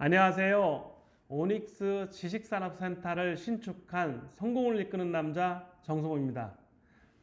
안녕하세요. 오닉스 지식산업센터를 신축한 성공을 이끄는 남자 정성호입니다.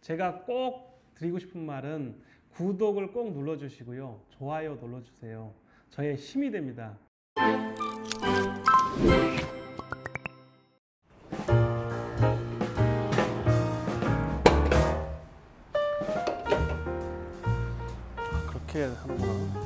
제가 꼭 드리고 싶은 말은 구독을 꼭 눌러주시고요. 좋아요 눌러주세요. 저의 힘이 됩니다. 그렇게 한번.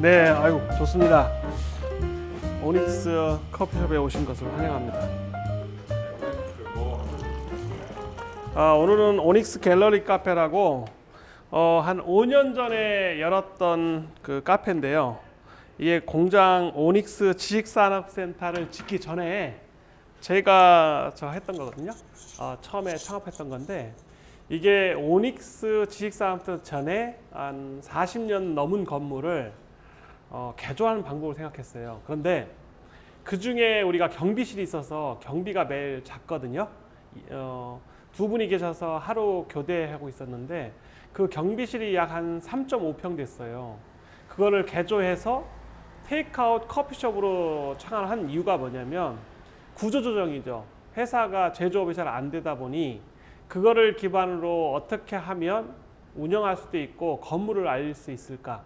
네, 아유 좋습니다. 오닉스 커피숍에 오신 것을 환영합니다. 오늘은 오닉스 갤러리 카페라고 한 5년 전에 열었던 그 카페인데요. 이게 공장 오닉스 지식산업센터를 짓기 전에 제가 했던 거거든요. 처음에 창업했던 건데 이게 오닉스 지식산업센터 전에 한 40년 넘은 건물을 개조하는 방법을 생각했어요. 그런데 그 중에 우리가 경비실이 있어서 경비가 매일 작거든요. 두 분이 계셔서 하루 교대하고 있었는데 그 경비실이 약 한 3.5평 됐어요. 그거를 개조해서 테이크아웃 커피숍으로 창안한 이유가 뭐냐면 구조조정이죠. 회사가 제조업이 잘 안 되다 보니 그거를 기반으로 어떻게 하면 운영할 수도 있고 건물을 알릴 수 있을까.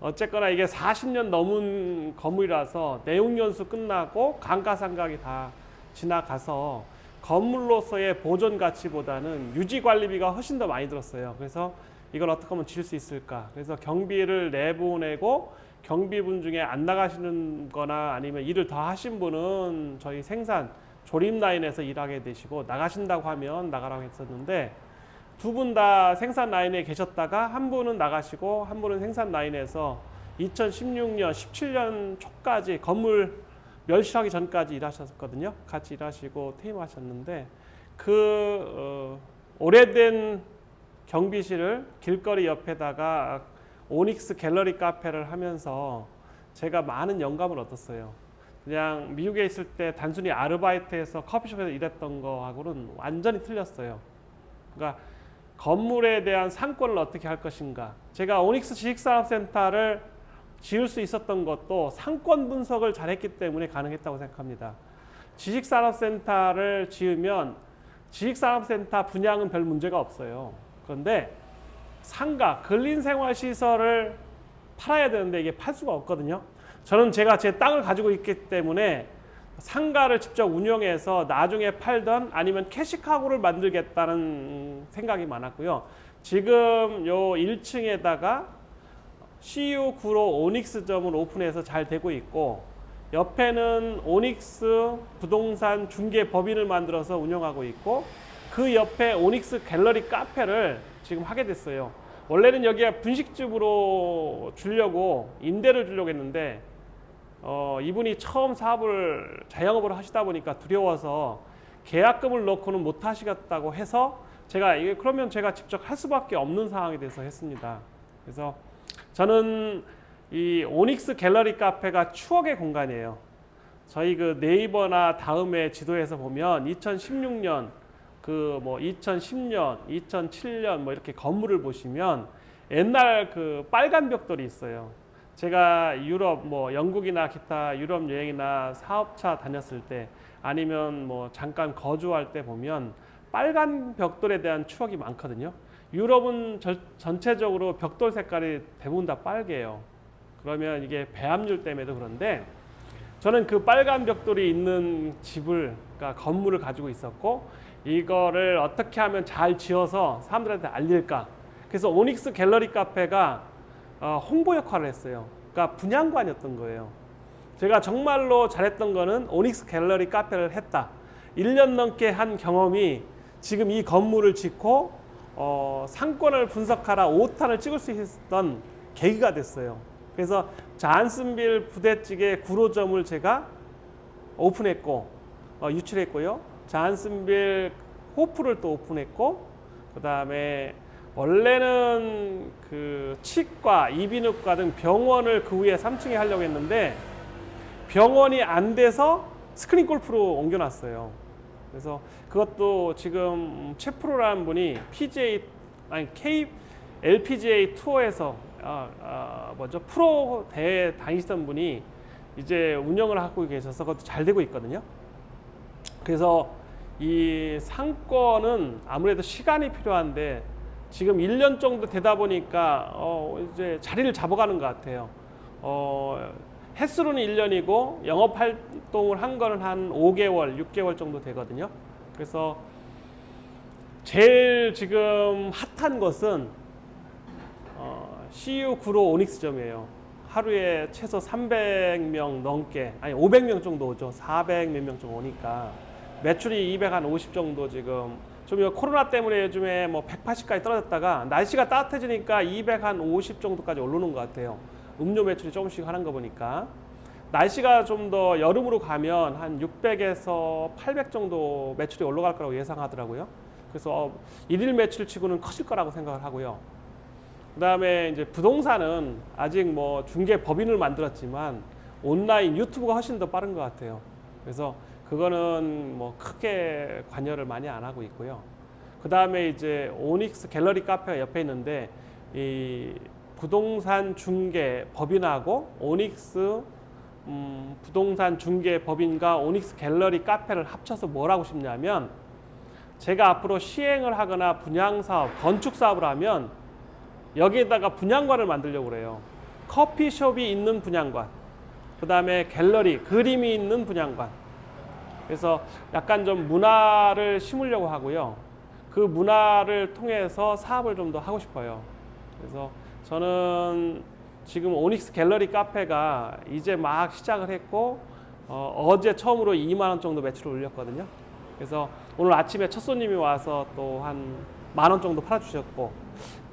어쨌거나 이게 40년 넘은 건물이라서 내용연수 끝나고 감가상각이 다 지나가서 건물로서의 보존 가치보다는 유지 관리비가 훨씬 더 많이 들었어요. 그래서 이걸 어떻게 하면 지을 수 있을까. 그래서 경비를 내보내고 경비분 중에 안 나가시는 거나 아니면 일을 더 하신 분은 저희 생산 조립 라인에서 일하게 되시고 나가신다고 하면 나가라고 했었는데 두 분 다 생산 라인에 계셨다가 한 분은 나가시고 한 분은 생산 라인에서 2016년, 17년 초까지 건물 멸실하기 전까지 일하셨거든요. 같이 일하시고 퇴임하셨는데 오래된 경비실을 길거리 옆에다가 오닉스 갤러리 카페를 하면서 제가 많은 영감을 얻었어요. 그냥 미국에 있을 때 단순히 아르바이트해서 커피숍에서 일했던 거하고는 완전히 틀렸어요. 그러니까 건물에 대한 상권을 어떻게 할 것인가. 제가 오닉스 지식산업센터를 지을 수 있었던 것도 상권 분석을 잘했기 때문에 가능했다고 생각합니다. 지식산업센터를 지으면 지식산업센터 분양은 별 문제가 없어요. 그런데 상가, 근린생활시설을 팔아야 되는데 이게 팔 수가 없거든요. 저는 제가 제 땅을 가지고 있기 때문에 상가를 직접 운영해서 나중에 팔던 아니면 캐시카고를 만들겠다는 생각이 많았고요. 지금 요 1층에다가 CU9로 오닉스점을 오픈해서 잘 되고 있고 옆에는 오닉스 부동산 중개 법인을 만들어서 운영하고 있고 그 옆에 오닉스 갤러리 카페를 지금 하게 됐어요. 원래는 여기에 분식집으로 주려고 임대를 주려고 했는데 이분이 처음 사업을 자영업으로 하시다 보니까 두려워서 계약금을 넣고는 못 하시겠다고 해서 그러면 제가 직접 할 수밖에 없는 상황이 돼서 했습니다. 그래서 저는 이 오닉스 갤러리 카페가 추억의 공간이에요. 저희 그 네이버나 다음에 지도에서 보면 2016년 2010년, 2007년 이렇게 건물을 보시면 옛날 그 빨간 벽돌이 있어요. 제가 유럽 영국이나 기타 유럽 여행이나 사업차 다녔을 때 아니면 잠깐 거주할 때 보면 빨간 벽돌에 대한 추억이 많거든요. 유럽은 전체적으로 벽돌 색깔이 대부분 다 빨개요. 그러면 이게 배합률 때문에도 그런데 저는 그 빨간 벽돌이 있는 그러니까 건물을 가지고 있었고 이거를 어떻게 하면 잘 지어서 사람들한테 알릴까. 그래서 오닉스 갤러리 카페가 홍보 역할을 했어요. 그러니까 분양관이었던 거예요. 제가 정말로 잘했던 거는 오닉스 갤러리 카페를 했다. 1년 넘게 한 경험이 지금 이 건물을 짓고 상권을 분석하라 5탄을 찍을 수 있었던 계기가 됐어요. 그래서 잔슨빌 부대찌개 구로점을 제가 오픈했고 유출했고요. 잔슨빌 호프를 또 오픈했고 그 다음에 원래는 그 치과, 이비인후과 등 병원을 그 위에 3층에 하려고 했는데 병원이 안 돼서 스크린 골프로 옮겨놨어요. 그래서 그것도 지금 최프로라는 분이 LPGA 투어에서 프로 대회 다니시던 분이 이제 운영을 하고 계셔서 그것도 잘 되고 있거든요. 그래서 이 상권은 아무래도 시간이 필요한데 지금 1년 정도 되다 보니까 이제 자리를 잡아가는 것 같아요. 횟수로는 1년이고 영업 활동을 한 거는 한 5개월, 6개월 정도 되거든요. 그래서 제일 지금 핫한 것은 CU95 오닉스점이에요. 하루에 최소 300명 넘게, 아니 500명 정도 오죠. 400 몇 명 정도 오니까 매출이 250 정도 지금. 좀 코로나 때문에 요즘에 뭐 180까지 떨어졌다가 날씨가 따뜻해지니까 250 정도까지 오르는 것 같아요. 음료 매출이 조금씩 하는 거 보니까. 날씨가 좀 더 여름으로 가면 한 600에서 800 정도 매출이 올라갈 거라고 예상하더라고요. 그래서 일일 매출 치고는 커질 거라고 생각을 하고요. 그 다음에 이제 부동산은 아직 뭐 중개 법인을 만들었지만 온라인 유튜브가 훨씬 더 빠른 것 같아요. 그래서 그거는 뭐 크게 관여를 많이 안 하고 있고요. 그 다음에 이제 오닉스 갤러리 카페가 옆에 있는데 이 부동산 중개 법인하고 오닉스 부동산 중개 법인과 오닉스 갤러리 카페를 합쳐서 뭘 하고 싶냐면 제가 앞으로 시행을 하거나 분양사업, 건축사업을 하면 여기에다가 분양관을 만들려고 그래요. 커피숍이 있는 분양관, 그 다음에 갤러리, 그림이 있는 분양관. 그래서 약간 좀 문화를 심으려고 하고요. 그 문화를 통해서 사업을 좀 더 하고 싶어요. 그래서 저는 지금 오닉스 갤러리 카페가 이제 막 시작을 했고 어제 처음으로 2만 원 정도 매출을 올렸거든요. 그래서 오늘 아침에 첫 손님이 와서 또 한 10,000원 정도 팔아주셨고,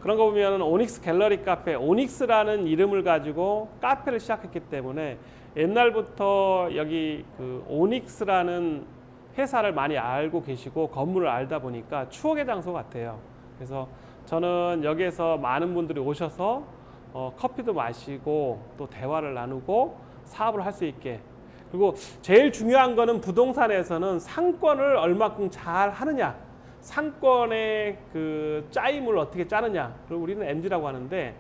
그런 거 보면 오닉스 갤러리 카페, 오닉스라는 이름을 가지고 카페를 시작했기 때문에 옛날부터 여기 그 오닉스라는 회사를 많이 알고 계시고 건물을 알다 보니까 추억의 장소 같아요. 그래서 저는 여기에서 많은 분들이 오셔서 커피도 마시고 또 대화를 나누고 사업을 할 수 있게, 그리고 제일 중요한 거는 부동산에서는 상권을 얼마큼 잘 하느냐, 상권의 그 짜임을 어떻게 짜느냐. 그리고 우리는 MD라고 하는데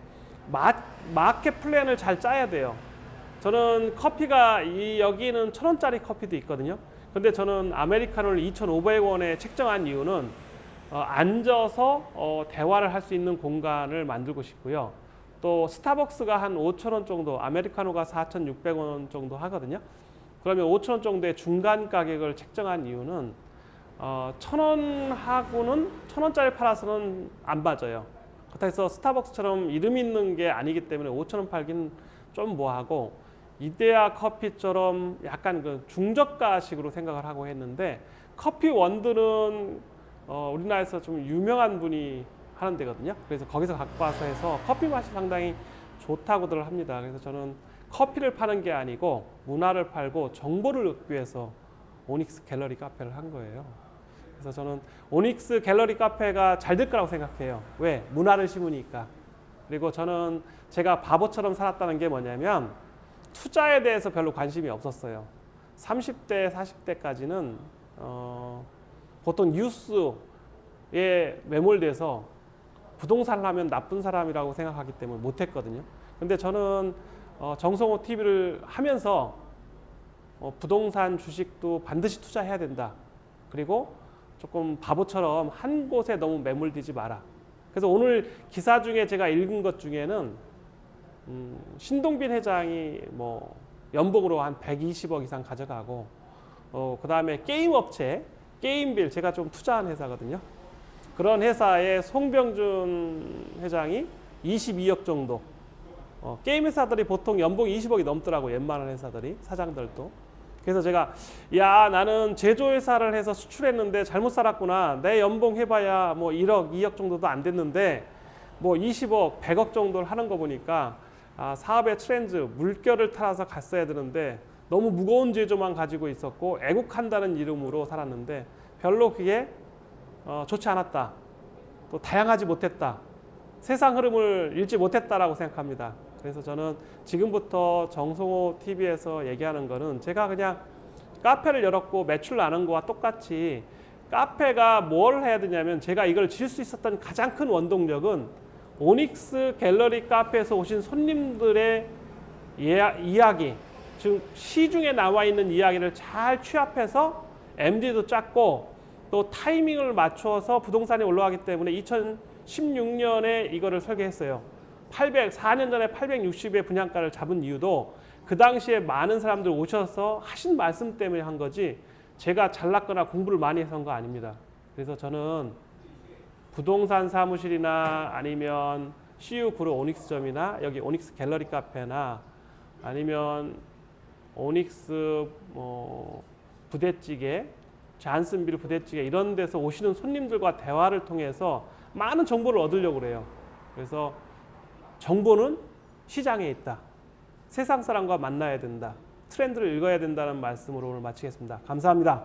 마켓 플랜을 잘 짜야 돼요. 저는 커피가 여기는 1,000원짜리 커피도 있거든요. 근데 저는 아메리카노를 2,500원에 책정한 이유는 앉아서 대화를 할 수 있는 공간을 만들고 싶고요. 또 스타벅스가 한 5,000원 정도, 아메리카노가 4,600원 정도 하거든요. 그러면 5,000원 정도의 중간 가격을 책정한 이유는 1,000원하고는 1,000원짜리 팔아서는 안 맞아요. 그렇다고 해서 스타벅스처럼 이름 있는 게 아니기 때문에 5,000원 팔기는 좀 뭐하고, 이데아 커피처럼 약간 그 중저가식으로 생각을 하고 했는데, 커피 원두는 우리나라에서 좀 유명한 분이 하는 데거든요. 그래서 거기서 갖고 와서 해서 커피 맛이 상당히 좋다고들 합니다. 그래서 저는 커피를 파는 게 아니고 문화를 팔고 정보를 얻기 위해서 오닉스 갤러리 카페를 한 거예요. 그래서 저는 오닉스 갤러리 카페가 잘 될 거라고 생각해요. 왜? 문화를 심으니까. 그리고 저는 제가 바보처럼 살았다는 게 뭐냐면 투자에 대해서 별로 관심이 없었어요. 30대, 40대까지는 보통 뉴스에 매몰돼서 부동산을 하면 나쁜 사람이라고 생각하기 때문에 못했거든요. 근데 저는 정성호 TV를 하면서 부동산 주식도 반드시 투자해야 된다. 그리고 조금 바보처럼 한 곳에 너무 매몰되지 마라. 그래서 오늘 기사 중에 제가 읽은 것 중에는 신동빈 회장이 뭐 연봉으로 한 120억 이상 가져가고, 그 다음에 게임 업체, 게임빌, 제가 좀 투자한 회사거든요. 그런 회사의 송병준 회장이 22억 정도. 게임 회사들이 보통 연봉 20억이 넘더라고, 웬만한 회사들이, 사장들도. 그래서 제가 나는 제조회사를 해서 수출했는데 잘못 살았구나. 내 연봉 해봐야 뭐 1억, 2억 정도도 안 됐는데 뭐 20억, 100억 정도를 하는 거 보니까 사업의 트렌드, 물결을 타서 갔어야 되는데 너무 무거운 제조만 가지고 있었고 애국한다는 이름으로 살았는데 별로 그게 좋지 않았다. 또 다양하지 못했다. 세상 흐름을 읽지 못했다라고 생각합니다. 그래서 저는 지금부터 정성호 TV에서 얘기하는 거는 제가 그냥 카페를 열었고 매출 나는 거와 똑같이 카페가 뭘 해야 되냐면, 제가 이걸 질 수 있었던 가장 큰 원동력은 오닉스 갤러리 카페에서 오신 손님들의 이야기, 즉 시중에 나와 있는 이야기를 잘 취합해서 MD도 짰고 또 타이밍을 맞춰서 부동산이 올라가기 때문에 2016년에 이거를 설계했어요. 4년 전에 860의 분양가를 잡은 이유도 그 당시에 많은 사람들 오셔서 하신 말씀 때문에 한 거지, 제가 잘났거나 공부를 많이 해서 한 거 아닙니다. 그래서 저는 부동산 사무실이나 아니면 CU 그룹 오닉스점이나 여기 오닉스 갤러리 카페나 아니면 오닉스 부대찌개, 잔슨빌 부대찌개 이런 데서 오시는 손님들과 대화를 통해서 많은 정보를 얻으려고 그래요. 그래서 정보는 시장에 있다. 세상 사람과 만나야 된다. 트렌드를 읽어야 된다는 말씀으로 오늘 마치겠습니다. 감사합니다.